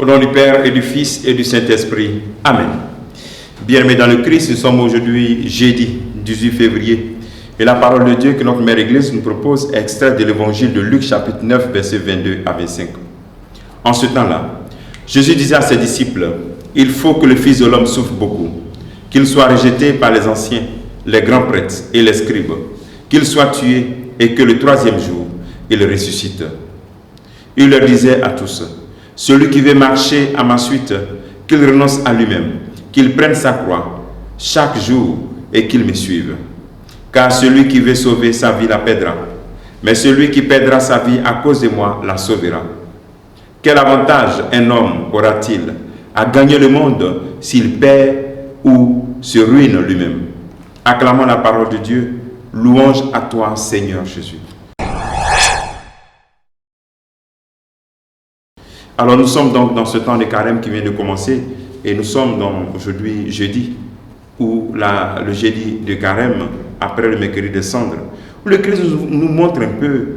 nom du Père et du Fils et du Saint-Esprit. Amen. Bien-aimés dans le Christ, nous sommes aujourd'hui jeudi 18 février. Et la parole de Dieu que notre Mère Église nous propose est extraite de l'évangile de Luc chapitre 9, versets 22 à 25. En ce temps-là, Jésus disait à ses disciples, « Il faut que le Fils de l'homme souffre beaucoup, qu'il soit rejeté par les anciens, les grands prêtres et les scribes, qu'il soit tué et que le troisième jour, il ressuscite. » Il leur disait à tous, « Celui qui veut marcher à ma suite, qu'il renonce à lui-même, qu'il prenne sa croix chaque jour et qu'il me suive. Car celui qui veut sauver sa vie la perdra, mais celui qui perdra sa vie à cause de moi la sauvera. Quel avantage un homme aura-t-il à gagner le monde s'il perd ou se ruine lui-même? » Acclamons la parole de Dieu. Louange à toi, Seigneur Jésus. Alors nous sommes donc dans ce temps de carême qui vient de commencer et nous sommes aujourd'hui jeudi, ou le jeudi de carême après le mercredi de cendre, où le Christ nous montre un peu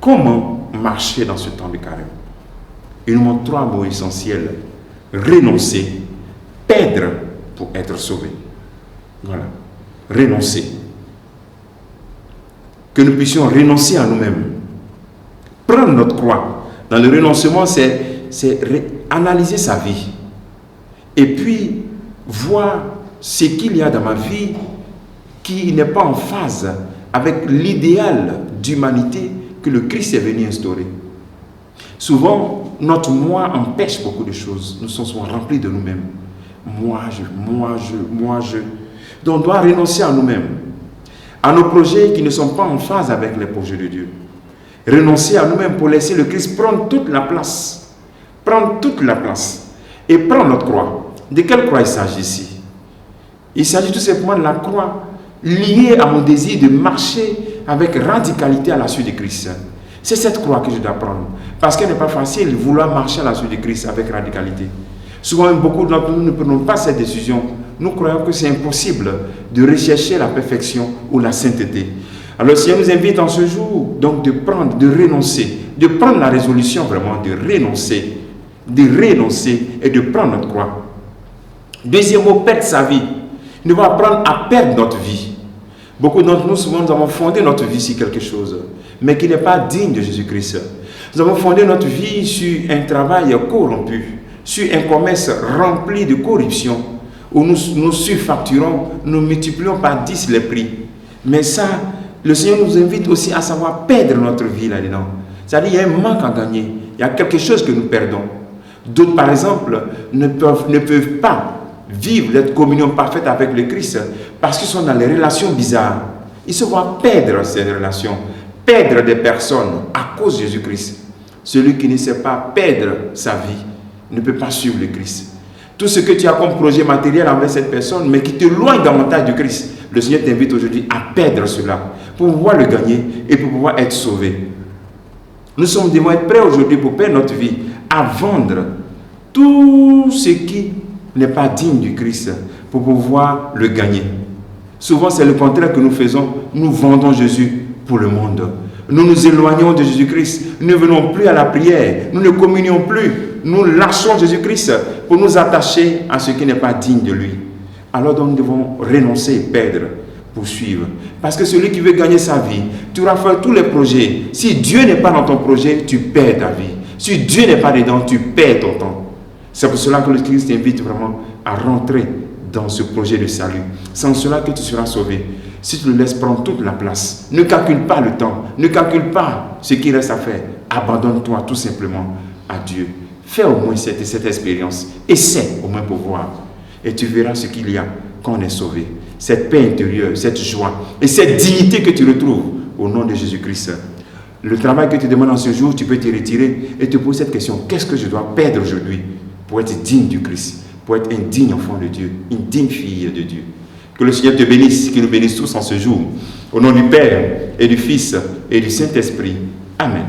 comment marcher dans ce temps de carême. Il nous montre trois mots essentiels: renoncer, perdre pour être sauvé. Voilà, renoncer. Que nous puissions renoncer à nous-mêmes, prendre notre croix. Dans le renoncement, c'est analyser sa vie et puis voir ce qu'il y a dans ma vie qui n'est pas en phase avec l'idéal d'humanité que le Christ est venu instaurer. Souvent, notre moi empêche beaucoup de choses. Nous sommes souvent remplis de nous-mêmes. Moi, je. Donc, on doit renoncer à nous-mêmes, à nos projets qui ne sont pas en phase avec les projets de Dieu. Renoncer à nous-mêmes pour laisser le Christ prendre toute la place. Prendre toute la place. Et prendre notre croix. De quelle croix il s'agit ici? Il s'agit tout simplement de la croix liée à mon désir de marcher avec radicalité à la suite de Christ. C'est cette croix que je dois prendre. Parce qu'il n'est pas facile de vouloir marcher à la suite de Christ avec radicalité. Souvent, beaucoup d'entre nous ne prenons pas cette décision. Nous croyons que c'est impossible de rechercher la perfection ou la sainteté. Alors, si on nous invite en ce jour, donc de prendre, de renoncer, de prendre la résolution vraiment de renoncer et de prendre notre croix. Deuxième mot, perdre sa vie. Nous devons apprendre à perdre notre vie. Beaucoup d'entre nous, souvent, nous avons fondé notre vie sur quelque chose, mais qui n'est pas digne de Jésus-Christ. Nous avons fondé notre vie sur un travail corrompu, sur un commerce rempli de corruption, où nous surfacturons, nous multiplions par 10 les prix. Mais ça, le Seigneur nous invite aussi à savoir perdre notre vie là-dedans. C'est-à-dire qu'il y a un manque à gagner, il y a quelque chose que nous perdons. D'autres, par exemple, ne peuvent pas vivre cette communion parfaite avec le Christ parce qu'ils sont dans les relations bizarres. Ils se voient perdre ces relations, perdre des personnes à cause de Jésus-Christ. Celui qui ne sait pas perdre sa vie ne peut pas suivre le Christ. Tout ce que tu as comme projet matériel envers cette personne, mais qui t'éloigne davantage du Christ, le Seigneur t'invite aujourd'hui à perdre cela pour pouvoir le gagner et pour pouvoir être sauvé. Nous devons être prêts aujourd'hui pour perdre notre vie, à vendre tout ce qui n'est pas digne du Christ pour pouvoir le gagner. Souvent, c'est le contraire que nous faisons. Nous vendons Jésus pour le monde. Nous nous éloignons de Jésus-Christ. Nous ne venons plus à la prière. Nous ne communions plus. Nous lâchons Jésus-Christ pour nous attacher à ce qui n'est pas digne de lui. Alors donc, nous devons renoncer et perdre pour suivre. Parce que celui qui veut gagner sa vie, tu vas faire tous les projets. Si Dieu n'est pas dans ton projet, tu perds ta vie. Si Dieu n'est pas dedans, tu perds ton temps. C'est pour cela que le Christ t'invite vraiment à rentrer dans ce projet de salut. C'est en cela que tu seras sauvé. Si tu le laisses prendre toute la place, ne calcule pas le temps, ne calcule pas ce qu'il reste à faire. Abandonne-toi tout simplement à Dieu. Fais au moins cette expérience. Essaie au moins pour voir. Et tu verras ce qu'il y a quand on est sauvé. Cette paix intérieure, cette joie et cette dignité que tu retrouves au nom de Jésus-Christ. Le travail que tu demandes en ce jour, tu peux te retirer et te poser cette question. Qu'est-ce que je dois perdre aujourd'hui pour être digne du Christ, pour être un digne enfant de Dieu, une digne fille de Dieu? Que le Seigneur te bénisse, qu'il nous bénisse tous en ce jour. Au nom du Père et du Fils et du Saint-Esprit. Amen.